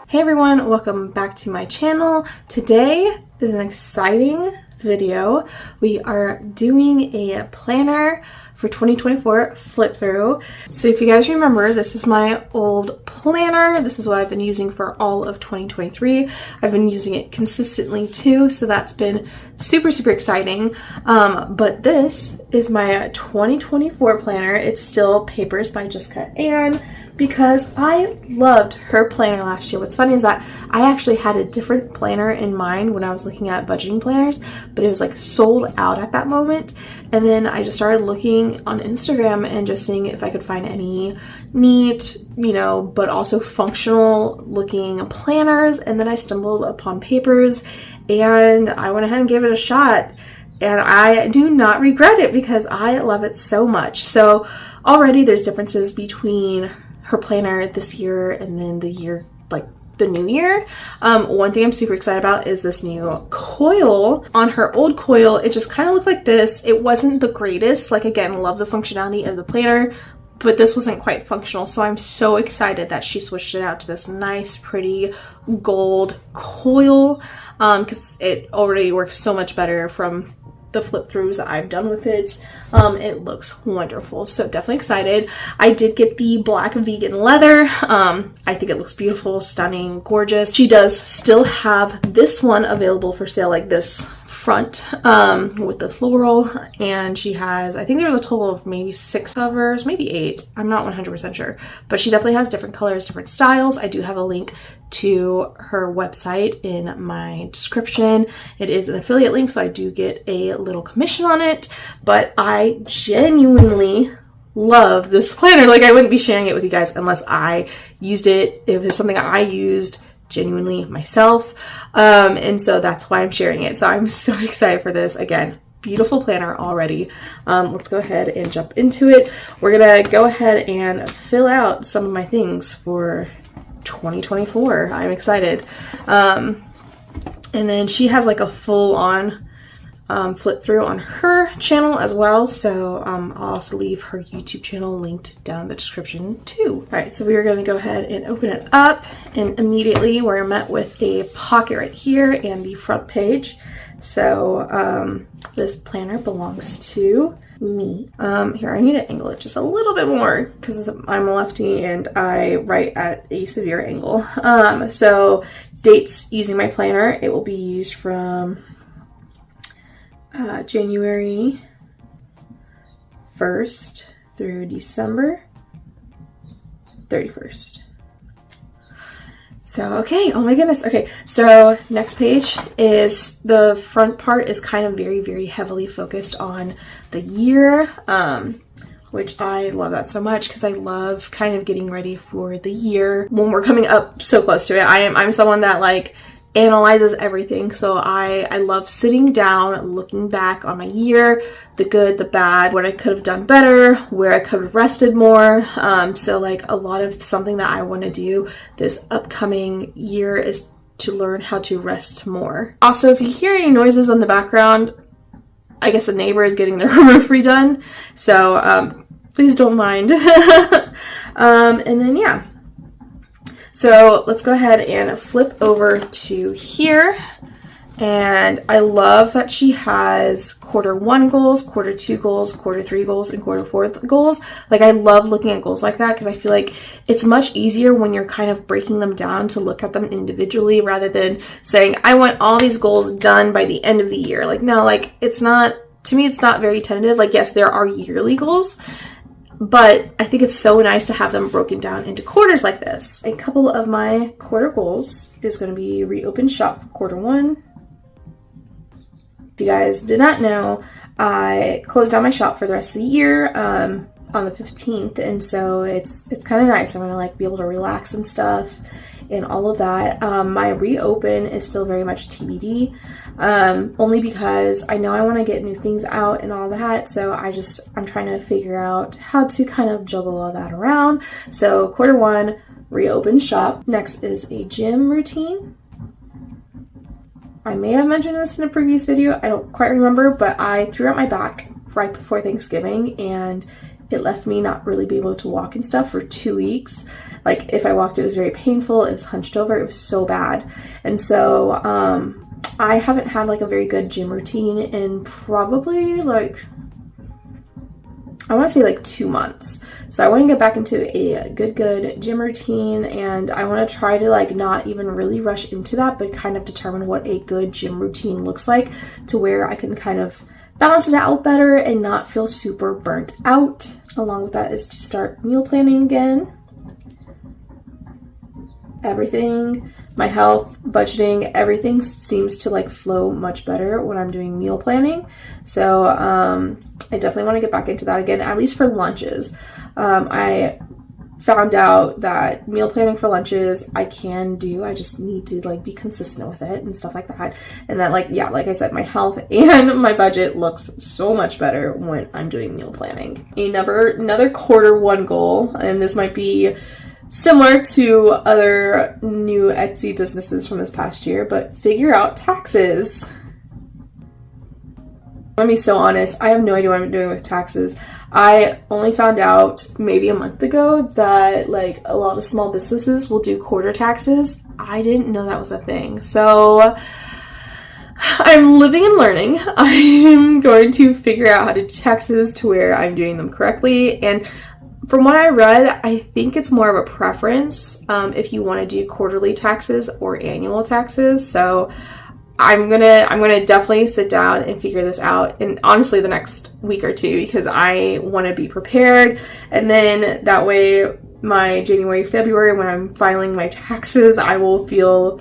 Hey everyone, welcome back to my channel. Today is an exciting video. We are doing a planner for 2024 flip through. So if you guys remember, this is my old planner. This is what I've been using for all of 2023. I've been using it consistently too, so that's been super exciting. But this is my 2024 planner. It's still Papers by Jessica Ann, because I loved her planner last year. What's funny is that I actually had a different planner in mind when I was looking at budgeting planners, but it was like sold out at that moment. And then I just started looking on Instagram and just seeing if I could find any neat, but also functional looking planners. And then I stumbled upon Papers and I went ahead and gave it a shot. And I do not regret it because I love it so much. So already there's differences between her planner this year and then the year, like the new year. One thing I'm super excited about is this new coil. On her old coil, it just kind of looked like this. It wasn't the greatest. Like, again, love the functionality of the planner, but this wasn't quite functional. So I'm so excited that she switched it out to this nice, pretty gold coil, because it already works so much better from the flip throughs that I've done with it. It looks wonderful, so definitely excited. I did get the black vegan leather. I think it looks beautiful, stunning, gorgeous. She does still have this one available for sale, like this front with the floral, and she has, I think there's a total of maybe 6 covers, maybe 8, I'm not 100% sure, but she definitely has different colors, different styles. I do have a link to her website in my description. It is an affiliate link, so I do get a little commission on it, but I genuinely love this planner. Like, I wouldn't be sharing it with you guys unless I used it. It was something I used genuinely myself, and so that's why I'm sharing it. So I'm so excited for this. Again, beautiful planner already. Let's go ahead and jump into it. We're gonna go ahead and fill out some of my things for 2024. I'm excited. And then she has like a full-on flip through on her channel as well, so I'll also leave her YouTube channel linked down in the description too. All right, so we are going to go ahead and open it up, and immediately we're met with a pocket right here and the front page. So this planner belongs to me. Here, I need to angle it just a little bit more because I'm a lefty and I write at a severe angle. So dates using my planner, it will be used from January 1st through December 31st. So, okay, oh my goodness. Okay, so next page is, the front part is kind of very heavily focused on the year, which I love that so much because I love kind of getting ready for the year when we're coming up so close to it. I'm someone that like analyzes everything, so I love sitting down, looking back on my year, the good, the bad, what I could have done better, where I could have rested more. So like a lot of something that I want to do this upcoming year is to learn how to rest more. Also, if you hear any noises in the background, I guess a neighbor is getting their roof redone, so please don't mind. And then yeah. So let's go ahead and flip over to here. And I love that she has Q1 goals, Q2 goals, Q3 goals, and Q4 goals. Like, I love looking at goals like that because I feel like it's much easier when you're kind of breaking them down to look at them individually rather than saying, I want all these goals done by the end of the year. Like, no, like, it's not, to me, it's not very tentative. Like, yes, there are yearly goals, but I think it's so nice to have them broken down into quarters like this. A couple of my quarter goals is going to be reopen shop for Q1. If you guys did not know, I closed down my shop for the rest of the year on the 15th, and so it's kind of nice. I'm going to like be able to relax and stuff and all of that. My reopen is still very much TBD, only because I know I want to get new things out and all that, so I'm trying to figure out how to kind of juggle all that around. So Q1, reopen shop. Next is a gym routine. I may have mentioned this in a previous video, I don't quite remember, but I threw out my back right before Thanksgiving, and it left me not really being able to walk and stuff for 2 weeks. Like if I walked, it was very painful. It was hunched over. It was so bad. And so I haven't had like a very good gym routine in probably like, I want to say like 2 months. So I want to get back into a good gym routine, and I want to try to like not even really rush into that, but kind of determine what a good gym routine looks like to where I can kind of balance it out better and not feel super burnt out. Along with that is to start meal planning again. Everything, my health, budgeting, everything seems to like flow much better when I'm doing meal planning. So I definitely want to get back into that again, at least for lunches. I found out that meal planning for lunches I can do. I just need to like be consistent with it and stuff like that. And that like, yeah, like I said, my health and my budget looks so much better when I'm doing meal planning. Another Q1 goal, and this might be similar to other new Etsy businesses from this past year, but figure out taxes. I'm gonna be so honest, I have no idea what I'm doing with taxes. I only found out maybe a month ago that like a lot of small businesses will do quarter taxes. I didn't know that was a thing. So I'm living and learning. I'm going to figure out how to do taxes to where I'm doing them correctly. And from what I read, I think it's more of a preference if you want to do quarterly taxes or annual taxes. So I'm gonna definitely sit down and figure this out, and honestly the next week or two, because I want to be prepared, and then that way my January, February, when I'm filing my taxes, I will feel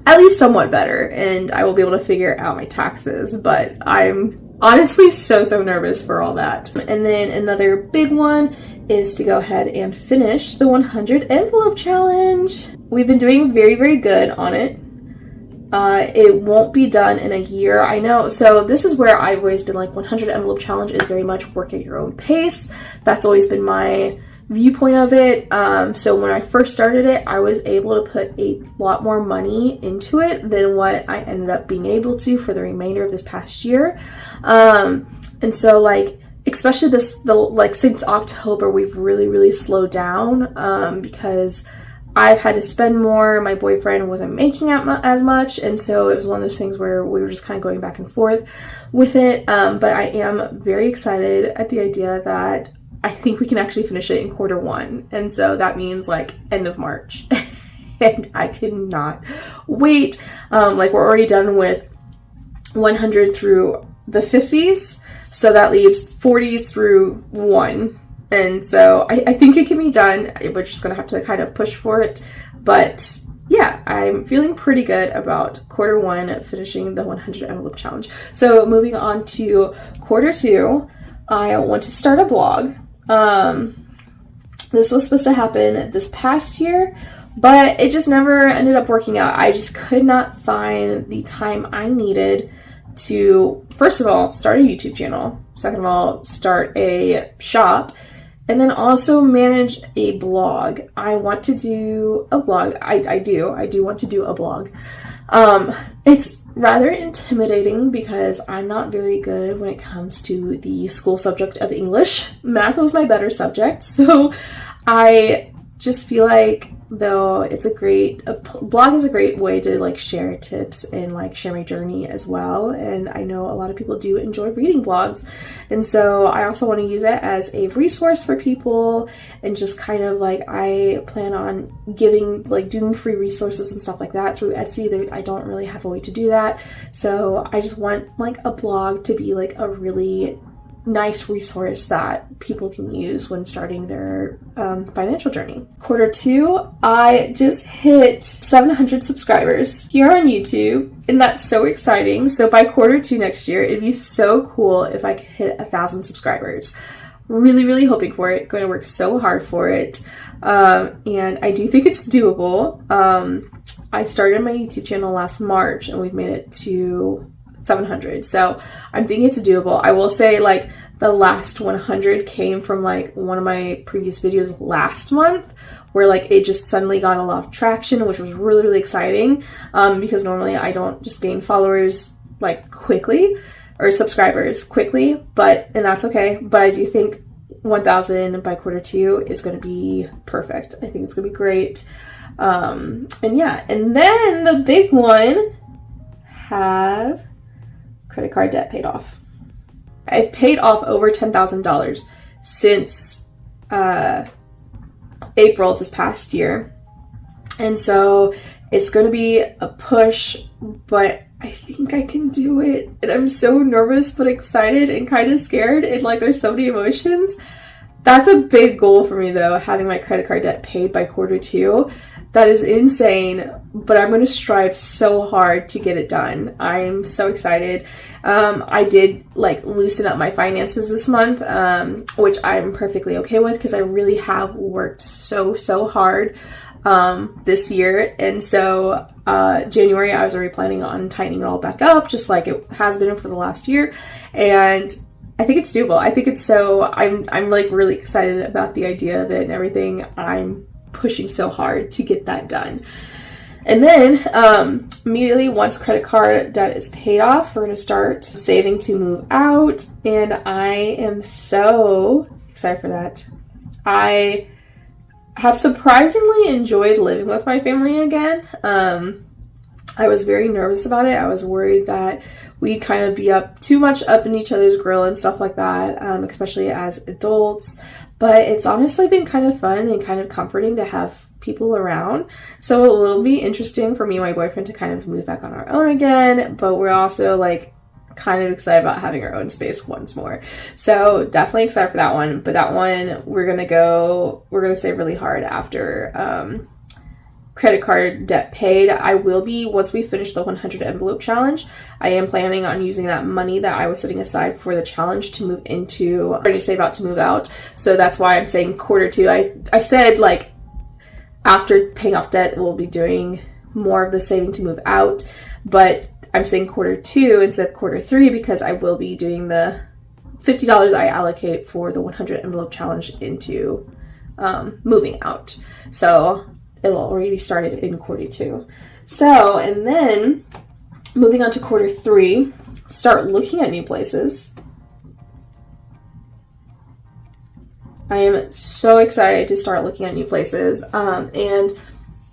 at least somewhat better and I will be able to figure out my taxes. But I'm honestly so nervous for all that. And then another big one is to go ahead and finish the 100 envelope challenge. We've been doing very good on it. It won't be done in a year, I know. So this is where I've always been like 100 envelope challenge is very much work at your own pace. That's always been my viewpoint of it. So when I first started it, I was able to put a lot more money into it than what I ended up being able to for the remainder of this past year. And so like, especially since October, we've really slowed down, because I've had to spend more. My boyfriend wasn't making as much, and so it was one of those things where we were just kind of going back and forth with it. But I am very excited at the idea that I think we can actually finish it in Q1, and so that means like end of March, and I cannot wait. Like we're already done with 100 through the 50s, so that leaves 40s through 1. And so I think it can be done. We're just going to have to kind of push for it. But yeah, I'm feeling pretty good about Q1 finishing the 100 envelope challenge. So moving on to Q2, I want to start a blog. This was supposed to happen this past year, but it just never ended up working out. I just could not find the time I needed to, first of all, start a YouTube channel. Second of all, start a shop. And then also manage a blog. I want to do a blog. I do want to do a blog. It's rather intimidating because I'm not very good when it comes to the school subject of English. Math was my better subject. So I just feel like though it's a blog is a great way to like share tips and like share my journey as well. And I know a lot of people do enjoy reading blogs. And so I also want to use it as a resource for people, and just kind of like I plan on doing free resources and stuff like that through Etsy. I don't really have a way to do that. So I just want like a blog to be like a really nice resource that people can use when starting their financial journey. Q2, I just hit 700 subscribers here on YouTube, and that's so exciting. So by Q2 next year, it'd be so cool if I could hit 1,000 subscribers. Really hoping for it. Going to work so hard for it. And I do think it's doable. I started my YouTube channel last March, and we've made it to 700. So I'm thinking it's doable. I will say like the last 100 came from like one of my previous videos last month, where like it just suddenly got a lot of traction, which was really exciting, because normally I don't just gain followers like quickly or subscribers quickly, and that's okay. But I do think 1,000 by quarter 2 is going to be perfect. I think it's going to be great. And yeah, and then the big one, have credit card debt paid off. I've paid off over $10,000 since April of this past year. And so it's going to be a push, but I think I can do it. And I'm so nervous, but excited and kind of scared. And like, there's so many emotions. That's a big goal for me though, having my credit card debt paid by quarter 2. That is insane, but I'm going to strive so hard to get it done. I'm so excited. I did like loosen up my finances this month, which I'm perfectly okay with because I really have worked so hard this year. And so January, I was already planning on tightening it all back up, just like it has been for the last year. And I think it's doable. I think it's I'm like really excited about the idea of it and everything. I'm pushing so hard to get that done. And then immediately once credit card debt is paid off, we're going to start saving to move out. And I am so excited for that. I have surprisingly enjoyed living with my family again. I was very nervous about it. I was worried that we'd kind of be too much up in each other's grill and stuff like that, especially as adults. But it's honestly been kind of fun and kind of comforting to have people around. So it will be interesting for me and my boyfriend to kind of move back on our own again. But we're also like kind of excited about having our own space once more. So definitely excited for that one. But that one, we're going to save really hard after credit card debt paid. I will be, once we finish the 100 envelope challenge, I am planning on using that money that I was setting aside for the challenge to move into, or to save out to move out. So that's why I'm saying quarter 2. I said like after paying off debt, we'll be doing more of the saving to move out, but I'm saying quarter 2 instead of quarter 3 because I will be doing the $50 I allocate for the 100 envelope challenge into moving out. So it'll already started in quarter 2. So, and then moving on to quarter 3, start looking at new places. I am so excited to start looking at new places. And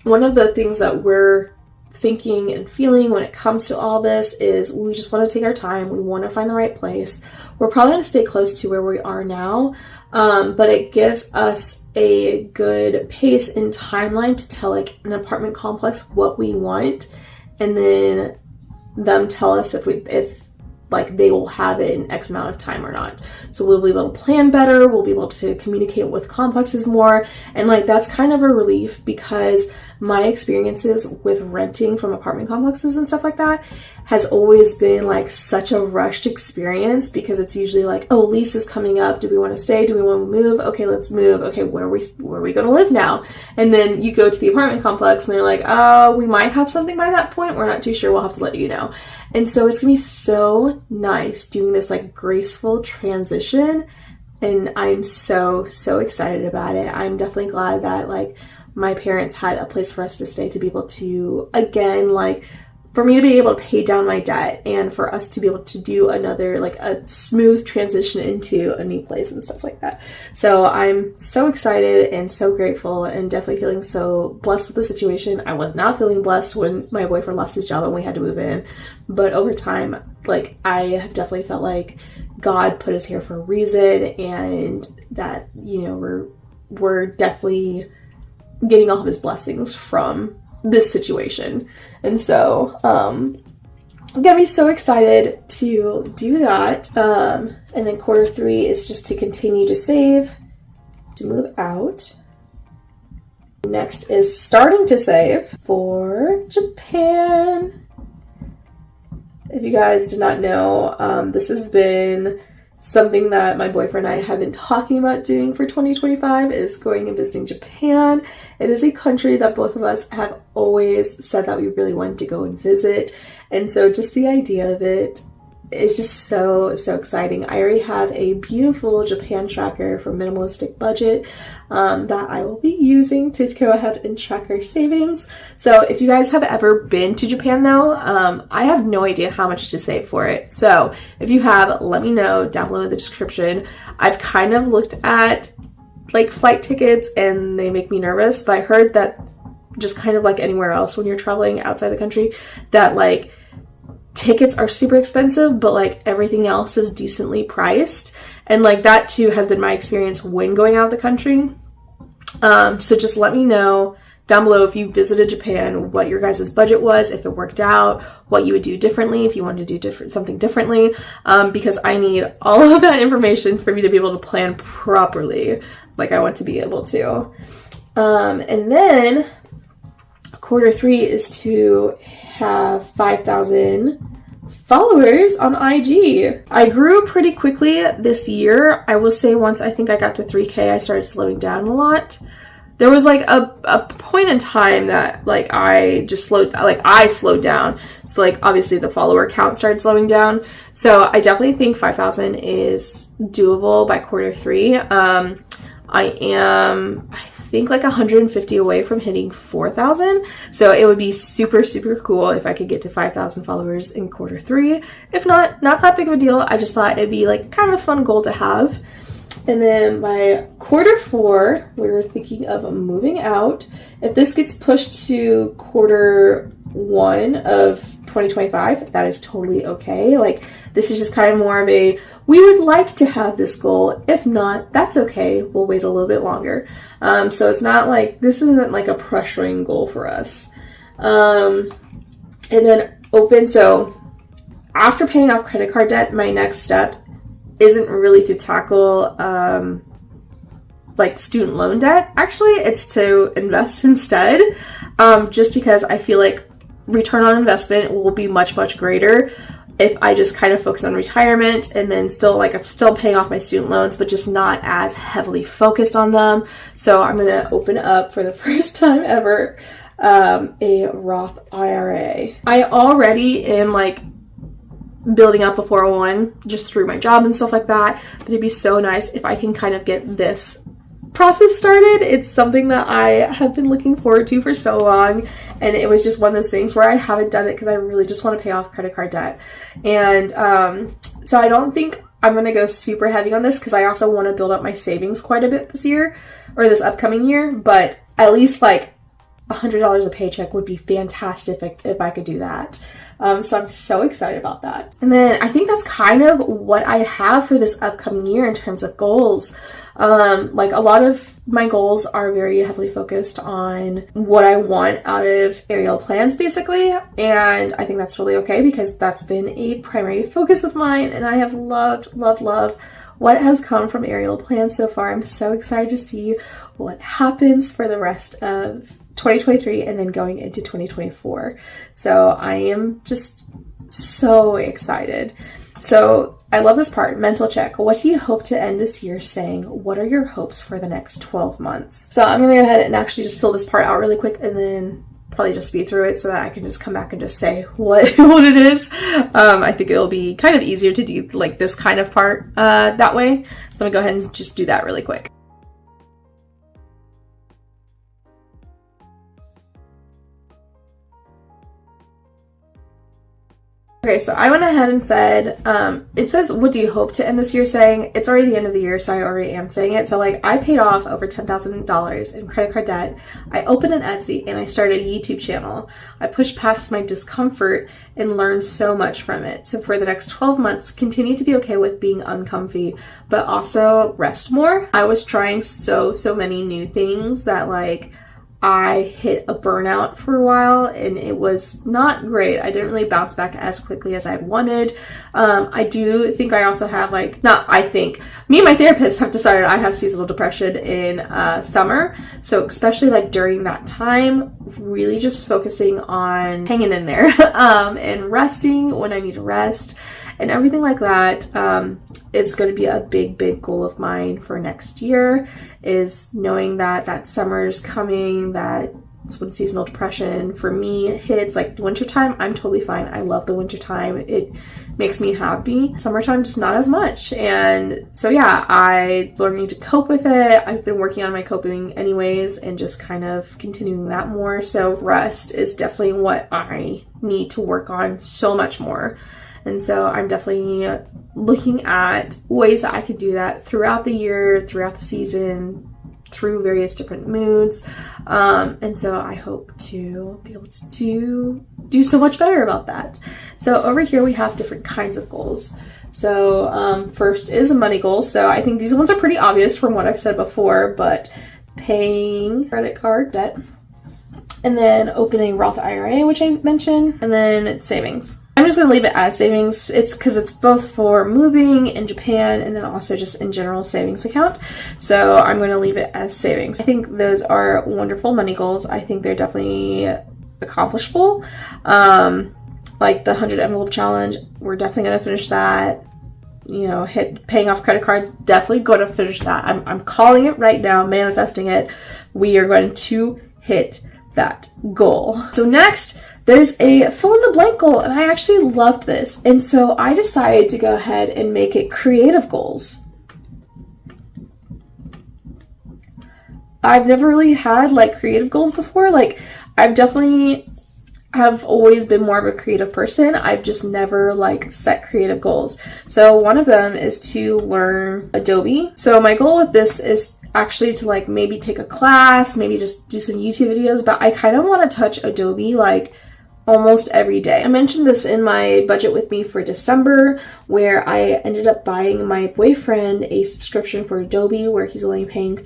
one of the things that we're thinking and feeling when it comes to all this is we just want to take our time. We want to find the right place. We're probably going to stay close to where we are now, but it gives us a good pace and timeline to tell like an apartment complex what we want, and then them tell us if like they will have it in X amount of time or not. So we'll be able to plan better. We'll be able to communicate with complexes more. And like, that's kind of a relief because my experiences with renting from apartment complexes and stuff like that has always been like such a rushed experience because it's usually like, oh, lease is coming up. Do we want to stay? Do we want to move? Okay, let's move. Okay, where are we going to live now? And then you go to the apartment complex and they're like, oh, we might have something by that point. We're not too sure. We'll have to let you know. And so it's going to be so nice doing this like graceful transition. And I'm so excited about it. I'm definitely glad that like my parents had a place for us to stay, to be able to, again, like for me to be able to pay down my debt and for us to be able to do another, like a smooth transition into a new place and stuff like that. So I'm so excited and so grateful and definitely feeling so blessed with the situation. I was not feeling blessed when my boyfriend lost his job and we had to move in. But over time, like I have definitely felt like God put us here for a reason, and that, you know, we're definitely getting all of his blessings from this situation. And so I'm gonna be so excited to do that. And then quarter 3 is just to continue to save to move out. Next is starting to save for Japan. If you guys did not know, this has been something that my boyfriend and I have been talking about doing for 2025, is going and visiting Japan. It is a country that both of us have always said that we really wanted to go and visit. And so just the idea of it it's just so exciting. I already have a beautiful Japan tracker for minimalistic budget that I will be using to go ahead and track our savings. So if you guys have ever been to Japan though, I have no idea how much to save for it. So if you have, let me know down below in the description. I've kind of looked at like flight tickets and they make me nervous, but I heard that just kind of like anywhere else when you're traveling outside the country, that like tickets are super expensive, but like everything else is decently priced. And like that too has been my experience when going out of the country. So just let me know down below if you visited Japan, what your guys' budget was, if it worked out, what you would do differently, if you wanted to do something differently, because I need all of that information for me to be able to plan properly like I want to be able to. And then quarter 3 is to have 5,000 followers on IG. I grew pretty quickly this year. I will say once I think I got to 3K, I started slowing down a lot. There was like a point in time that like I slowed down. So like obviously the follower count started slowing down. So I definitely think 5,000 is doable by quarter 3. I think like 150 away from hitting 4,000. So it would be super cool if I could get to 5,000 followers in quarter 3. If not that big of a deal. I just thought it'd be like kind of a fun goal to have. And then by quarter 4, we were thinking of moving out. If this gets pushed to quarter 1 of 2025, that is totally okay. Like this is just kind of more of a, we would like to have this goal. If not, that's okay. We'll wait a little bit longer. So it's not like, this isn't like a pressuring goal for us. And then open. So after paying off credit card debt, my next step isn't really to tackle like student loan debt. Actually, it's to invest instead, just because I feel like return on investment will be much greater if I just kind of focus on retirement and then I'm still paying off my student loans, but just not as heavily focused on them. So I'm going to open up for the first time ever a Roth IRA. I already am like building up a 401 just through my job and stuff like that, but it'd be so nice if I can kind of get this process started. It's something that I have been looking forward to for so long, and it was just one of those things where I haven't done it because I really just want to pay off credit card debt. And so I don't think I'm going to go super heavy on this because I also want to build up my savings quite a bit this year, or this upcoming year, but at least like $100 a paycheck would be fantastic if I could do that. So I'm so excited about that. And then I think that's kind of what I have for this upcoming year in terms of goals. Like a lot of my goals are very heavily focused on what I want out of aerial plans basically. And I think that's really okay because that's been a primary focus of mine, and I have loved what has come from aerial plans so far. I'm so excited to see what happens for the rest of 2023 and then going into 2024. So I am just so excited. So I love this part, mental check. What do you hope to end this year saying? What are your hopes for the next 12 months? So I'm going to go ahead and actually just fill this part out really quick and then probably just speed through it so that I can just come back and just say what it is. I think it'll be kind of easier to do like this kind of part that way. So I'm going to go ahead and just do that really quick. Okay, so I went ahead and said, it says, what do you hope to end this year saying? It's already the end of the year, so I already am saying it. So like I paid off over $10,000 in credit card debt. I opened an Etsy and I started a YouTube channel. I pushed past my discomfort and learned so much from it. So for the next 12 months, continue to be okay with being uncomfy, but also rest more. I was trying so many new things that like I hit a burnout for a while and it was not great. I didn't really bounce back as quickly as I wanted. I do think I also have me and my therapist have decided I have seasonal depression in summer. So especially like during that time, really just focusing on hanging in there and resting when I need to rest and everything like that. It's going to be a big goal of mine for next year, is knowing that summer's coming, that it's when seasonal depression for me hits. Like wintertime, I'm totally fine. I love the wintertime. It makes me happy. Summertime, just not as much. And so yeah, I learning to cope with it. I've been working on my coping anyways and just kind of continuing that more. So rest is definitely what I need to work on so much more. And so I'm definitely looking at ways that I could do that throughout the year, throughout the season, through various different moods. And so I hope to be able to do so much better about that. So over here we have different kinds of goals. So first is a money goal. So I think these ones are pretty obvious from what I've said before, but paying credit card debt, and then opening Roth IRA, which I mentioned, and then savings. I'm just going to leave it as savings. It's because it's both for moving in Japan and then also just in general savings account. So I'm going to leave it as savings. I think those are wonderful money goals. I think they're definitely accomplishable. Like the 100 envelope challenge, we're definitely going to finish that. You know, paying off credit card, definitely going to finish that. I'm calling it right now, manifesting it. We are going to hit that goal. So next, there's a fill in the blank goal, and I actually loved this. And so I decided to go ahead and make it creative goals. I've never really had like creative goals before. Like I've definitely have always been more of a creative person. I've just never like set creative goals. So one of them is to learn Adobe. So my goal with this is actually to like maybe take a class, maybe just do some YouTube videos, but I kind of want to touch Adobe like almost every day. I mentioned this in my budget with me for December, where I ended up buying my boyfriend a subscription for Adobe where he's only paying I'm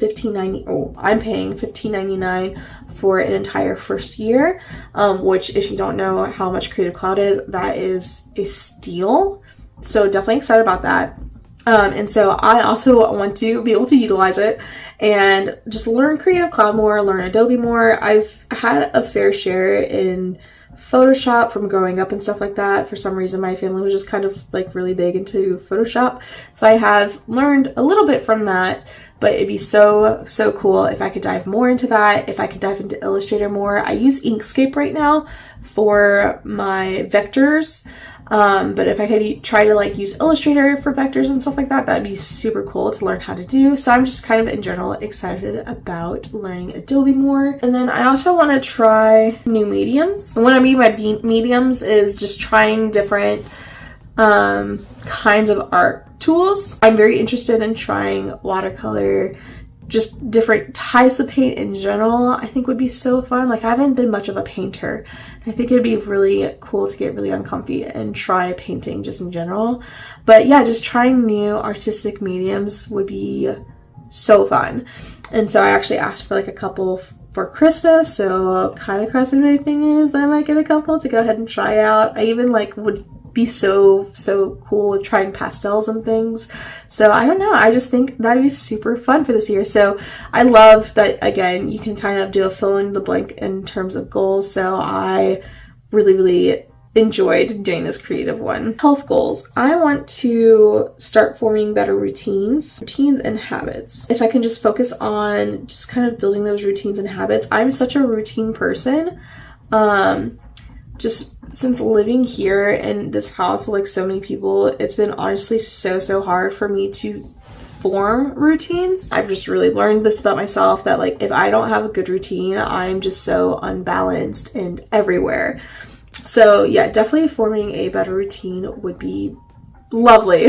paying $15.99 for an entire first year, which if you don't know how much Creative Cloud is, that is a steal. So definitely excited about that. And so I also want to be able to utilize it and just learn Creative Cloud more, learn Adobe more. I've had a fair share in Photoshop from growing up and stuff like that. For some reason, my family was just kind of like really big into Photoshop. So I have learned a little bit from that, but it'd be so cool if I could dive more into that, if I could dive into Illustrator more. I use Inkscape right now for my vectors. But if I could try to like use Illustrator for vectors and stuff like that, that'd be super cool to learn how to do. So I'm just kind of in general excited about learning Adobe more. And then I also want to try new mediums. And what I mean by mediums is just trying different kinds of art tools. I'm very interested in trying watercolor, just different types of paint in general. I think would be so fun. Like I haven't been much of a painter. I think it'd be really cool to get really uncomfy and try painting just in general. But yeah, just trying new artistic mediums would be so fun. And so I actually asked for like a couple for Christmas, so kind of crossing my fingers that I might get a couple to go ahead and try out. I even like would be so cool with trying pastels and things. So I don't know, I just think that'd be super fun for this year. So I love that, again, you can kind of do a fill in the blank in terms of goals. So I really enjoyed doing this creative one. Health goals. I want to start forming better routines and habits. If I can just focus on just kind of building those routines and habits. I'm such a routine person. Just since living here in this house with like so many people, it's been honestly so hard for me to form routines. I've just really learned this about myself, that like if I don't have a good routine, I'm just so unbalanced and everywhere. So yeah, definitely forming a better routine would be lovely.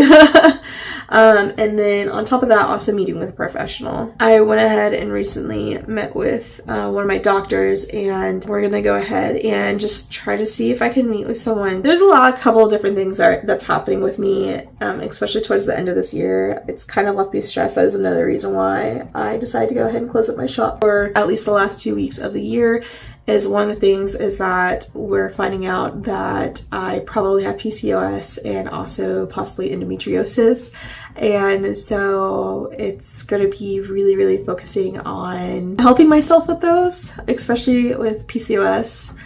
And then on top of that, also meeting with a professional. I went ahead and recently met with one of my doctors, and we're gonna go ahead and just try to see if I can meet with someone. There's a couple of different things that's happening with me, especially towards the end of this year. It's kind of left me stressed. That is another reason why I decided to go ahead and close up my shop for at least the last 2 weeks of the year. Is one of the things is that we're finding out that I probably have PCOS and also possibly endometriosis. And so it's going to be really focusing on helping myself with those, especially with PCOS.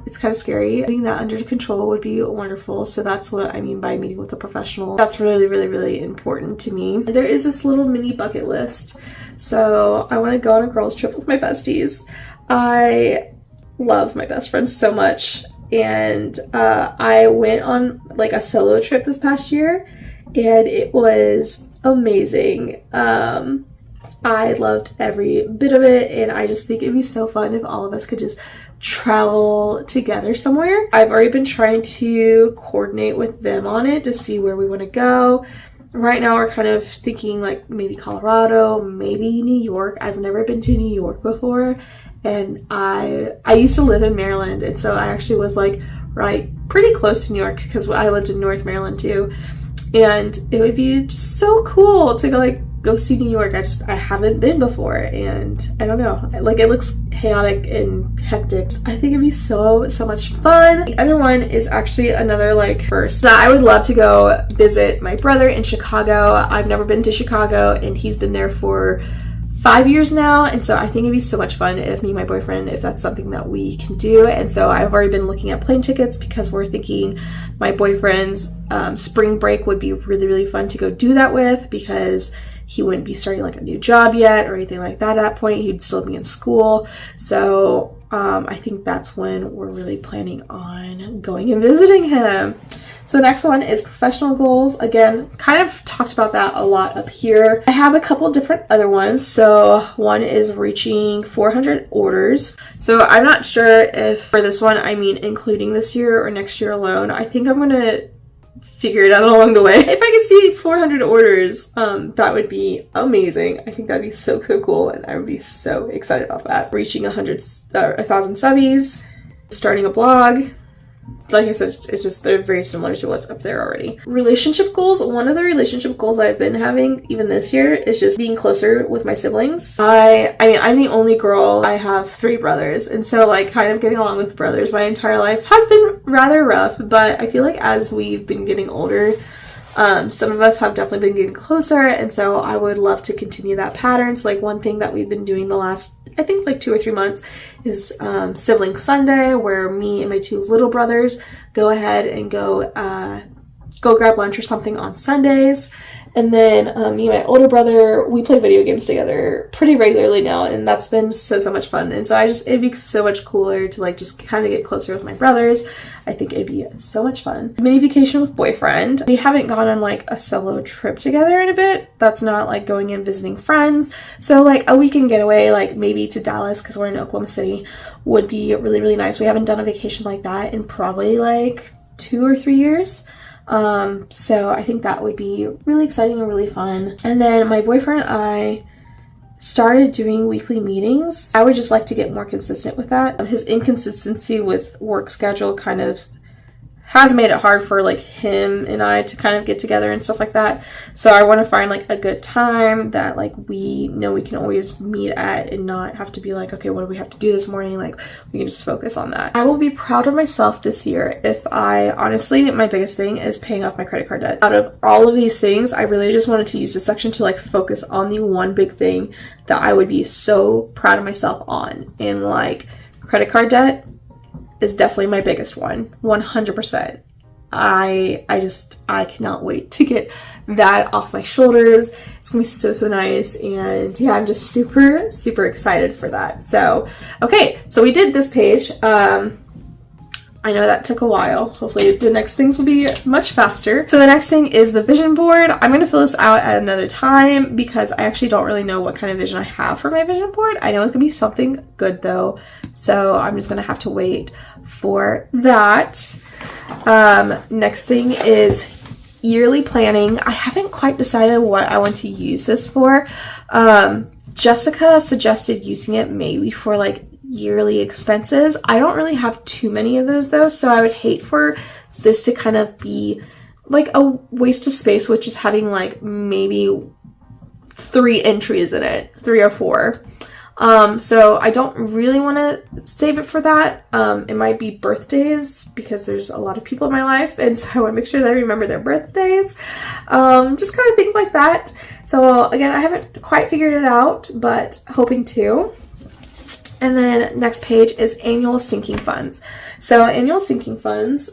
It's kind of scary. Getting that under control would be wonderful. So that's what I mean by meeting with a professional. That's really important to me. There is this little mini bucket list. So I want to go on a girls trip with my besties. I love my best friend so much, and I went on like a solo trip this past year, and it was amazing. I loved every bit of it, and I just think it'd be so fun if all of us could just travel together somewhere. I've already been trying to coordinate with them on it to see where we want to go. Right now we're kind of thinking like maybe Colorado, maybe New York. I've never been to New York before, and I used to live in Maryland, and so I actually was like pretty close to New York because I lived in North Maryland too, and it would be just so cool to go see New York. I haven't been before, and I don't know, like it looks chaotic and hectic. I think it'd be so much fun. The other one is actually another like first. So I would love to go visit my brother in Chicago. I've never been to Chicago, and he's been there for 5 years now, and so I think it'd be so much fun if me and my boyfriend, if that's something that we can do. And so I've already been looking at plane tickets because we're thinking my boyfriend's spring break would be really fun to go do that with, because he wouldn't be starting like a new job yet or anything like that at that point. He'd still be in school. So I think that's when we're really planning on going and visiting him. So the next one is professional goals. Again, kind of talked about that a lot up here. I have a couple different other ones. So one is reaching 400 orders. So I'm not sure if for this one, I mean including this year or next year alone. I think I'm going to figure it out along the way. If I could see 400 orders, that would be amazing. I think that'd be so cool, and I would be so excited about that. Reaching 1,000 subbies, starting a blog. Like I said, it's just, they're very similar to what's up there already. Relationship goals. One of the relationship goals I've been having even this year is just being closer with my siblings. I mean, I'm the only girl. I have 3 brothers, and so like kind of getting along with brothers my entire life has been rather rough, but I feel like as we've been getting older, some of us have definitely been getting closer, and so I would love to continue that pattern. So like one thing that we've been doing the last, I think like 2 or 3 months is Sibling Sunday, where me and my 2 little brothers go ahead and go grab lunch or something on Sundays. And then me and my older brother, we play video games together pretty regularly now, and that's been so much fun. And so it'd be so much cooler to like just kind of get closer with my brothers. I think it'd be so much fun. Mini vacation with boyfriend. We haven't gone on like a solo trip together in a bit. That's not like going and visiting friends. So like a weekend getaway, like maybe to Dallas, because we're in Oklahoma City, would be really nice. We haven't done a vacation like that in probably like 2 or 3 years. So I think that would be really exciting and really fun. And then my boyfriend and I started doing weekly meetings. I would just like to get more consistent with that. His inconsistency with work schedule kind of has made it hard for like him and I to kind of get together and stuff like that. So I want to find like a good time that like we know we can always meet at, and not have to be like, okay, what do we have to do this morning? Like we can just focus on that. I will be proud of myself this year if honestly, my biggest thing is paying off my credit card debt. Out of all of these things, I really just wanted to use this section to like focus on the one big thing that I would be so proud of myself on. And like credit card debt is definitely my biggest one, 100%. I cannot wait to get that off my shoulders. It's gonna be so nice, and yeah, I'm just super excited for that. So okay, so we did this page. I know that took a while. Hopefully the next things will be much faster. So the next thing is the vision board. I'm going to fill this out at another time because I actually don't really know what kind of vision I have for my vision board. I know it's going to be something good though. So I'm just going to have to wait for that. Next thing is yearly planning. I haven't quite decided what I want to use this for. Jessica suggested using it maybe for like yearly expenses. I don't really have too many of those though, so I would hate for this to kind of be like a waste of space, which is having like maybe 3 entries in it, 3 or 4. So I don't really want to save it for that. It might be birthdays because there's a lot of people in my life, and so I want to make sure that I remember their birthdays. Just kind of things like that. So again, I haven't quite figured it out, but hoping to. And then next page is annual sinking funds. So annual sinking funds,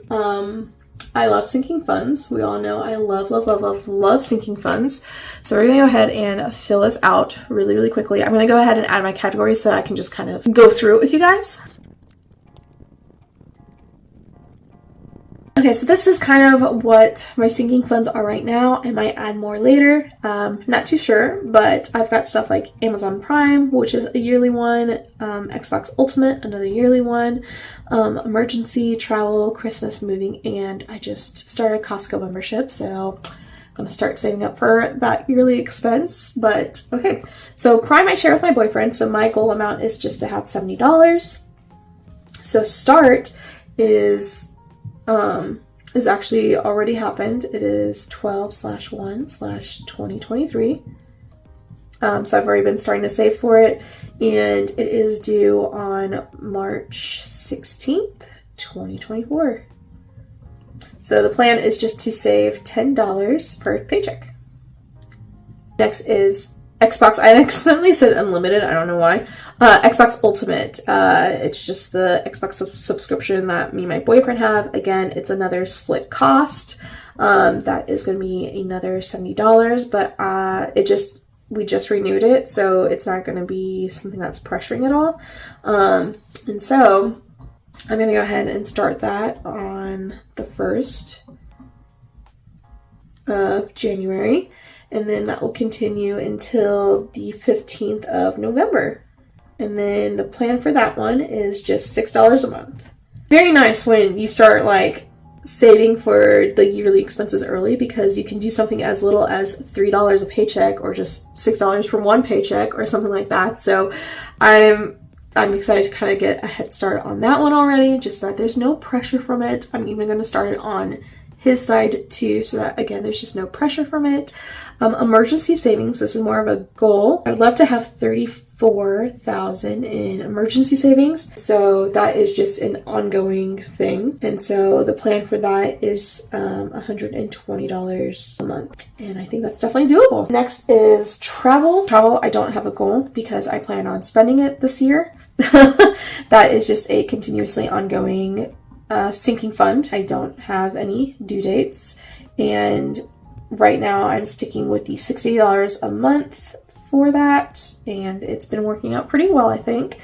I love sinking funds. We all know I love sinking funds. So we're gonna go ahead and fill this out really, really quickly. I'm gonna go ahead and add my categories so I can just kind of go through it with you guys. Okay, so this is kind of what my sinking funds are right now. I might add more later, not too sure, but I've got stuff like Amazon Prime, which is a yearly one, Xbox Ultimate, another yearly one, emergency, travel, Christmas, moving, and I just started Costco membership, so I'm gonna start saving up for that yearly expense. But okay, so Prime I share with my boyfriend, so my goal amount is just to have $70. So start is actually already happened. It is 12/1/2023. So I've already been starting to save for it, and it is due on March 16th, 2024. So the plan is just to save $10 per paycheck. Next is Xbox. I accidentally said unlimited. I don't know why. Xbox Ultimate. It's just the Xbox subscription that me and my boyfriend have. Again, it's another split cost. That is going to be another $70, but we just renewed it, so it's not going to be something that's pressuring at all. And so I'm going to go ahead and start that on the 1st of January. And then that will continue until the 15th of November. And then the plan for that one is just $6 a month. Very nice when you start like saving for the yearly expenses early, because you can do something as little as $3 a paycheck or just $6 from one paycheck or something like that. So I'm excited to kind of get a head start on that one already, just that there's no pressure from it. I'm even going to start it on his side too, so that again there's just no pressure from it. Emergency savings, this is more of a goal. I'd love to have 34,000 in emergency savings, so that is just an ongoing thing, and so the plan for that is $120 a month, and I think that's definitely doable. Next is travel. I don't have a goal because I plan on spending it this year. That is just a continuously ongoing sinking fund. I don't have any due dates, and right now I'm sticking with the $60 a month for that, and it's been working out pretty well, I think.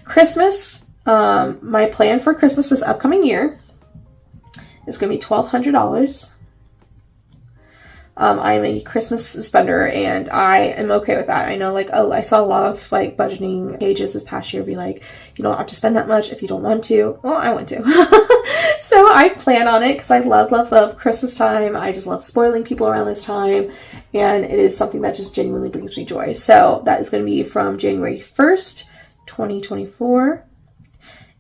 Christmas, my plan for Christmas this upcoming year is going to be $1,200. I'm a Christmas spender, and I am okay with that. I know, like, I saw a lot of like budgeting pages this past year be like, you don't have to spend that much if you don't want to. Well, I want to. So I plan on it because I love Christmas time. I just love spoiling people around this time, and it is something that just genuinely brings me joy. So that is going to be from January 1st, 2024.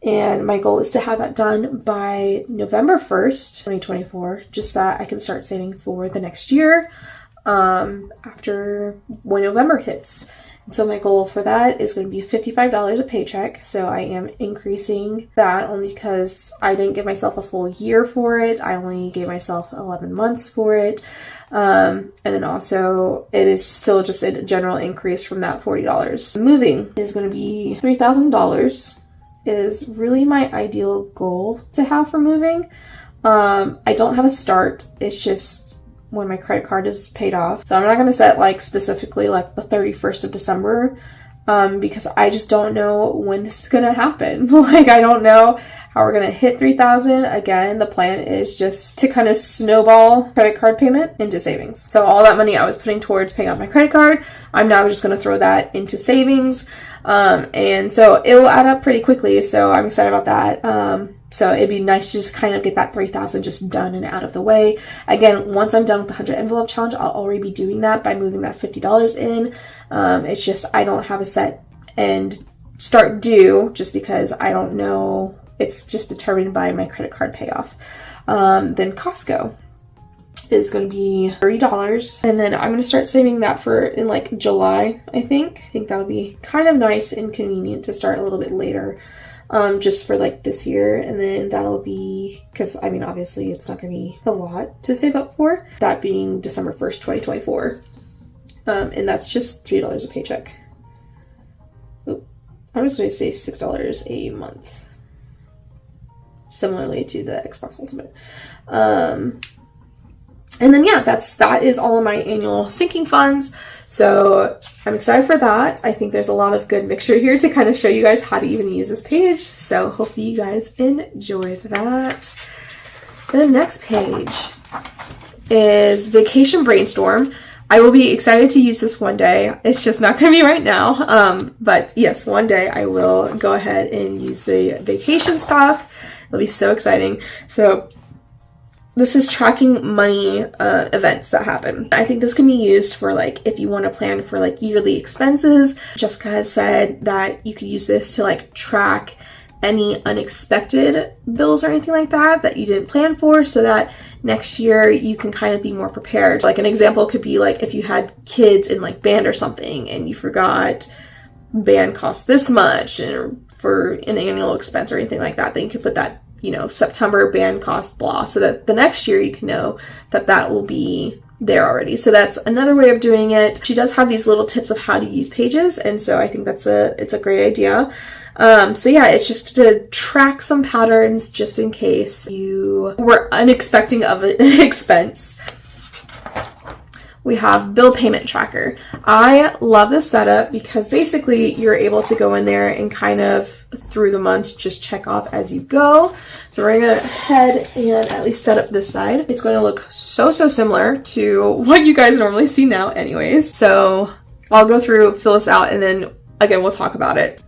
And my goal is to have that done by November 1st, 2024, just that I can start saving for the next year after when November hits. And so my goal for that is going to be $55 a paycheck. So I am increasing that only because I didn't give myself a full year for it. I only gave myself 11 months for it. And then also it is still just a general increase from that $40. Moving is going to be $3,000. Is really my ideal goal to have for moving. I don't have a start. It's just when my credit card is paid off. So I'm not going to set like specifically like the 31st of December because I just don't know when this is going to happen. Like, I don't know how we're going to hit 3,000. Again, the plan is just to kind of snowball credit card payment into savings. So all that money I was putting towards paying off my credit card, I'm now just going to throw that into savings. And so it will add up pretty quickly. So I'm excited about that. So it'd be nice to just kind of get that 3,000 just done and out of the way. Again, once I'm done with the 100 envelope challenge, I'll already be doing that by moving that $50 in. It's just, I don't have a set and start due just because I don't know. It's just determined by my credit card payoff. Then Costco is going to be $30, and then I'm going to start saving that for in like July. I think that'll be kind of nice and convenient to start a little bit later, just for like this year. And then that'll be, because I mean obviously it's not going to be a lot to save up for, that being December 1st 2024, and that's just $3 a paycheck. Oop. I'm just going to say $6 a month. similarly to the Xbox Ultimate. And then yeah, that is all of my annual sinking funds. So I'm excited for that. I think there's a lot of good mixture here to kind of show you guys how to even use this page. So hopefully you guys enjoyed that. The next page is Vacation Brainstorm. I will be excited to use this one day. It's just not going to be right now. But yes, one day I will go ahead and use the vacation stuff. It'll be so exciting. So this is tracking money events that happen. I think this can be used for like if you want to plan for like yearly expenses. Jessica has said that you could use this to like track any unexpected bills or anything like that you didn't plan for, so that next year you can kind of be more prepared. Like an example could be like if you had kids in like band or something and you forgot band costs this much and for an annual expense or anything like that, then you could put that, you know, September band cost blah, so that the next year you can know that that will be there already. So that's another way of doing it. She does have these little tips of how to use pages, and so I think it's a great idea. So yeah, it's just to track some patterns just in case you were unexpecting of an expense. We have bill payment tracker. I love this setup because basically you're able to go in there and kind of through the months just check off as you go. So we're gonna head and at least set up this side. It's going to look so similar to what you guys normally see now anyways. So I'll go through, fill this out, and then again we'll talk about it.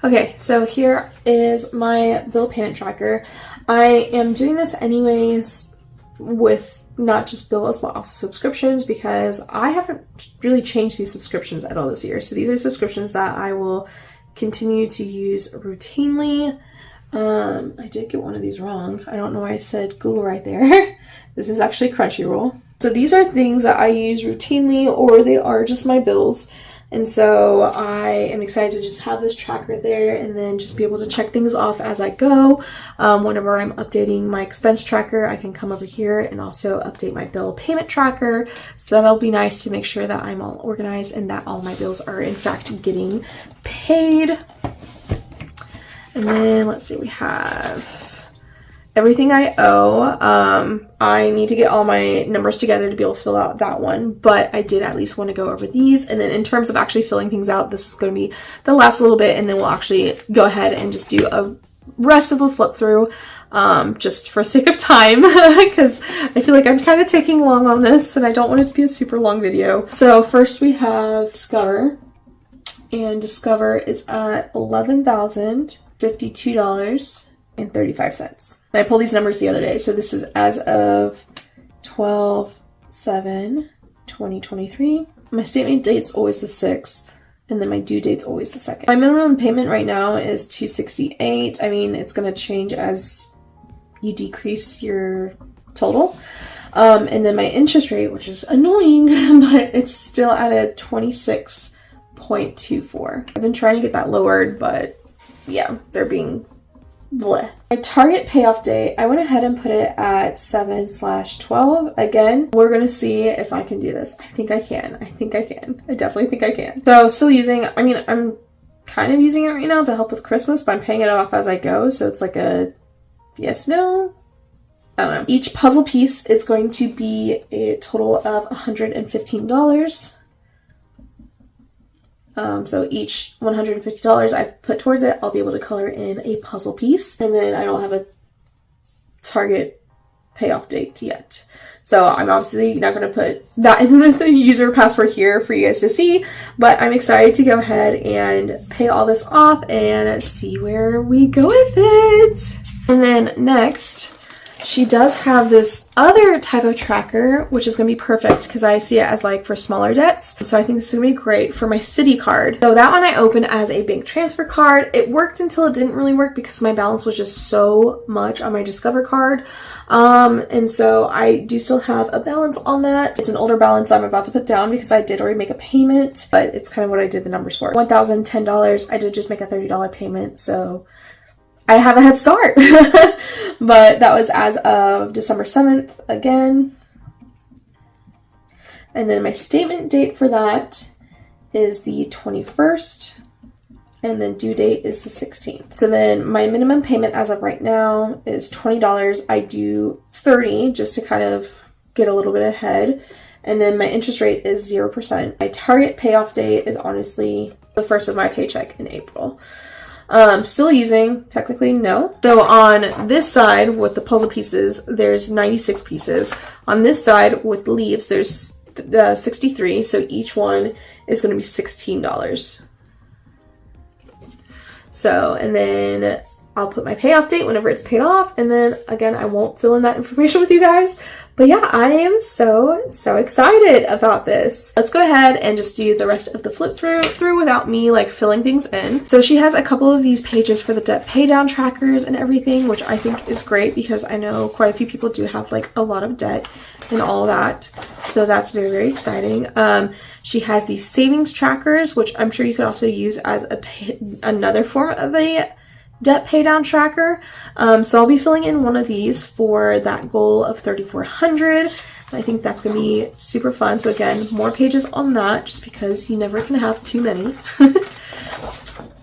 Okay, so here is my bill payment tracker. I am doing this anyways with not just bills but also subscriptions because I haven't really changed these subscriptions at all this year. So these are subscriptions that I will continue to use routinely. I did get one of these wrong. I don't know why I said Google right there. This is actually Crunchyroll. So these are things that I use routinely, or they are just my bills. And so I am excited to just have this tracker there and then just be able to check things off as I go. Whenever I'm updating my expense tracker, I can come over here and also update my bill payment tracker. So that'll be nice to make sure that I'm all organized and that all my bills are in fact getting paid. And then let's see, we have everything I owe. I need to get all my numbers together to be able to fill out that one, but I did at least want to go over these. And then in terms of actually filling things out, this is going to be the last little bit, and then we'll actually go ahead and just do a rest of the flip through, just for sake of time, because I feel like I'm kind of taking long on this and I don't want it to be a super long video. So first we have Discover, and Discover is at $11,052.35. And I pulled these numbers the other day. So this is as of 12/7/2023. My statement date's always the 6th, and then my due date's always the 2nd. My minimum payment right now is $268. I mean, it's going to change as you decrease your total. And then my interest rate, which is annoying, but it's still at a 26.24. I've been trying to get that lowered, but yeah, they're being bleh. My target payoff date, I went ahead and put it at 7/12. Again, we're gonna see if I can do this. I think I can. I definitely think I can. So still using, I mean, I'm kind of using it right now to help with Christmas, but I'm paying it off as I go. So it's like a yes, no, I don't know. Each puzzle piece, it's going to be a total of $115. So each $150 I put towards it, I'll be able to color in a puzzle piece. And then I don't have a target payoff date yet. So I'm obviously not going to put that in with the user password here for you guys to see, but I'm excited to go ahead and pay all this off and see where we go with it. And then next, she does have this other type of tracker, which is going to be perfect because I see it as like for smaller debts. So I think this is going to be great for my city card. So that one I opened as a bank transfer card. It worked until it didn't really work because my balance was just so much on my Discover card. And so I do still have a balance on that. It's an older balance I'm about to put down because I did already make a payment, but it's kind of what I did the numbers for. $1,010. I did just make a $30 payment. So I have a head start. But that was as of December 7th again. And then my statement date for that is the 21st and then due date is the 16th. So then my minimum payment as of right now is $20. I do $30 just to kind of get a little bit ahead. And then my interest rate is 0%. My target payoff date is honestly the first of my paycheck in April. Still using, technically, no. So on this side with the puzzle pieces, there's 96 pieces. On this side with the leaves, there's 63. So each one is going to be $16. So, and then I'll put my payoff date whenever it's paid off. And then again, I won't fill in that information with you guys. But yeah, I am so excited about this. Let's go ahead and just do the rest of the flip through without me like filling things in. So she has a couple of these pages for the debt pay down trackers and everything, which I think is great because I know quite a few people do have like a lot of debt and all that. So that's very exciting. She has these savings trackers, which I'm sure you could also use as another form of a debt pay down tracker. So I'll be filling in one of these for that goal of 3,400. I think that's gonna be super fun. So again, more pages on that just because you never can have too many.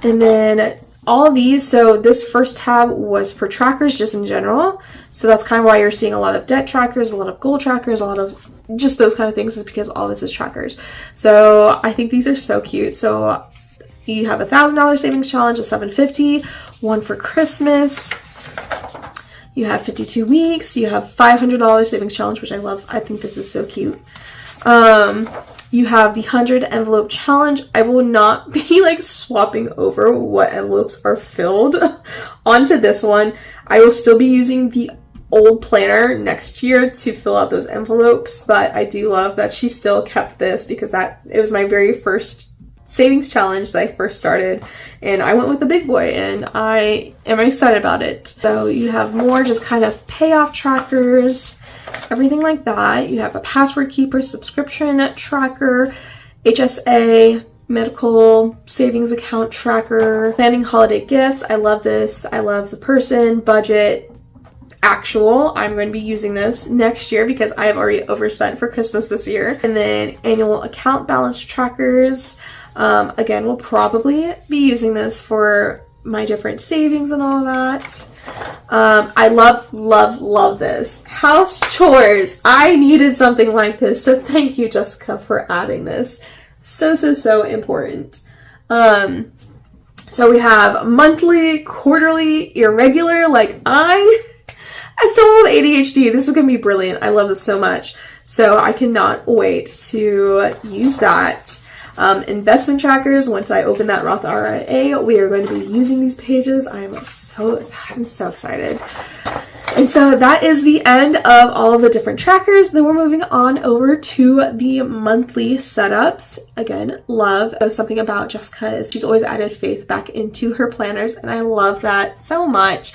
And then all of these, so this first tab was for trackers just in general. So that's kind of why you're seeing a lot of debt trackers, a lot of goal trackers, a lot of just those kind of things, is because all this is trackers. So I think these are so cute. So you have a $1,000 savings challenge, a $750, one for Christmas. You have 52 weeks. You have $500 savings challenge, which I love. I think this is so cute. You have the 100 envelope challenge. I will not be like swapping over what envelopes are filled onto this one. I will still be using the old planner next year to fill out those envelopes, but I do love that she still kept this because it was my very first savings challenge that I first started, and I went with the big boy and I am excited about it. So you have more just kind of payoff trackers, everything like that. You have a password keeper subscription tracker, HSA, medical savings account tracker, planning holiday gifts. I love this. I love the person, budget, actual. I'm going to be using this next year because I have already overspent for Christmas this year. And then annual account balance trackers. Again, we'll probably be using this for my different savings and all that. I love this. House chores. I needed something like this. So thank you, Jessica, for adding this. So important. So we have monthly, quarterly, irregular. Like as someone with ADHD, this is going to be brilliant. I love this so much. So I cannot wait to use that. Investment trackers. Once I open that Roth IRA, we are going to be using these pages. I'm so excited. And so that is the end of all of the different trackers. Then we're moving on over to the monthly setups. Again, love. So something about Jessica is she's always added faith back into her planners, and I love that so much.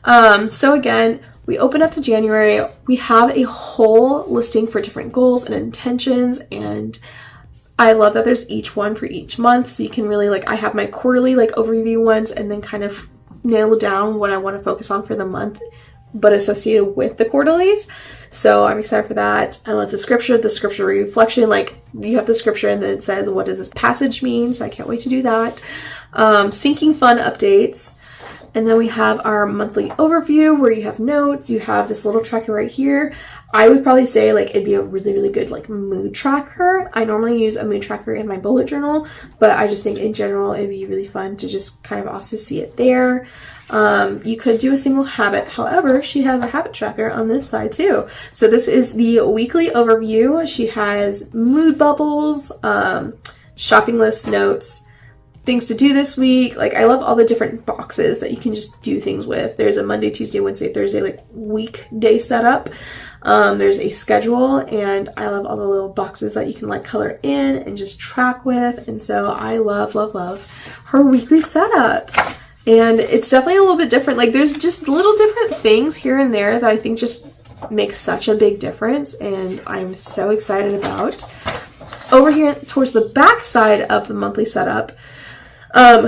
So again, we open up to January. We have a whole listing for different goals and intentions, and I love that there's each one for each month, so you can really I have my quarterly overview ones and then kind of nail down what I want to focus on for the month, but associated with the quarterlies. So I'm excited for that. I love the scripture reflection. You have the scripture and then it says, what does this passage mean? So I can't wait to do that. Sinking fund updates. And then we have our monthly overview where you have notes. You have this little tracker right here. I would probably say it'd be a really good mood tracker. I normally use a mood tracker in my bullet journal, but I just think in general it'd be really fun to just kind of also see it there. You could do a single habit. However, she has a habit tracker on this side too. So this is the weekly overview. She has mood bubbles, shopping list notes, things to do this week. I love all the different boxes that you can just do things with. There's a Monday, Tuesday, Wednesday, Thursday, weekday setup. There's a schedule, and I love all the little boxes that you can color in and just track with. And so I love her weekly setup. And it's definitely a little bit different. There's just little different things here and there that I think just make such a big difference, and I'm so excited about. Over here towards the back side of the monthly setup,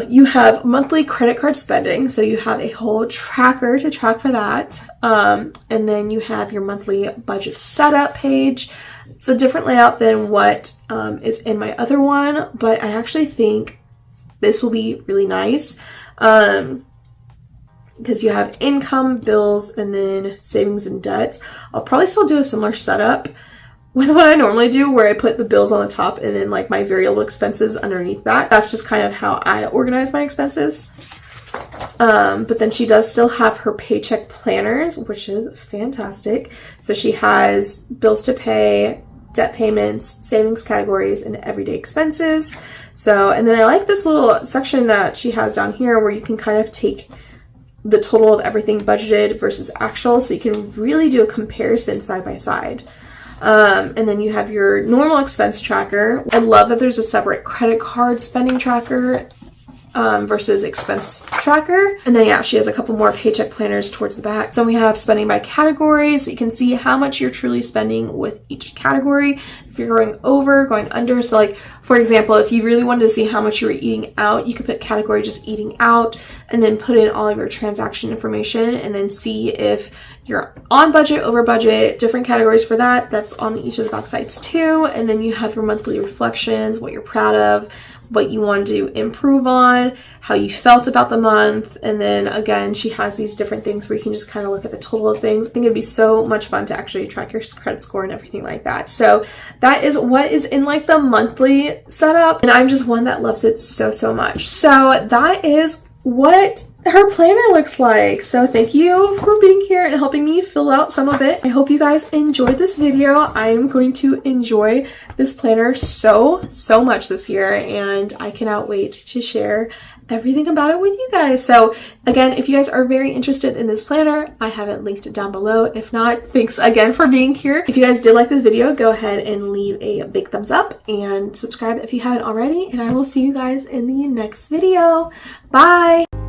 you have monthly credit card spending. So you have a whole tracker to track for that. And then you have your monthly budget setup page. It's a different layout than what is in my other one, but I actually think this will be really nice. Because you have income, bills, and then savings and debts. I'll probably still do a similar setup with what I normally do, where I put the bills on the top and then like my variable expenses underneath that. That's just kind of how I organize my expenses. But then she does still have her paycheck planners, which is fantastic. So she has bills to pay, debt payments, savings categories, and everyday expenses. So, and then I like this little section that she has down here where you can kind of take the total of everything budgeted versus actual, so you can really do a comparison side by side. And then you have your normal expense tracker. I love that there's a separate credit card spending tracker versus expense tracker. And then yeah, she has a couple more paycheck planners towards the back. So we have spending by category, so you can see how much you're truly spending with each category. If you're going over, going under. So like, for example, if you really wanted to see how much you were eating out, you could put category just eating out and then put in all of your transaction information and then see if you're on budget, over budget, different categories for that. That's on each of the back sides too. And then you have your monthly reflections, what you're proud of, what you want to improve on, how you felt about the month. And then again, she has these different things where you can just kind of look at the total of things. I think it'd be so much fun to actually track your credit score and everything like that. So that is what is in like the monthly setup. And I'm just one that loves it so, so much. So that is what her planner looks like. So thank you for being here and helping me fill out some of it. I hope you guys enjoyed this video. I'm going to enjoy this planner so much this year, and I cannot wait to share everything about it with you guys. So again, if you guys are very interested in this planner, I have it linked down below. If not, thanks again for being here. If you guys did like this video, go ahead and leave a big thumbs up and subscribe if you haven't already, and I will see you guys in the next video. Bye!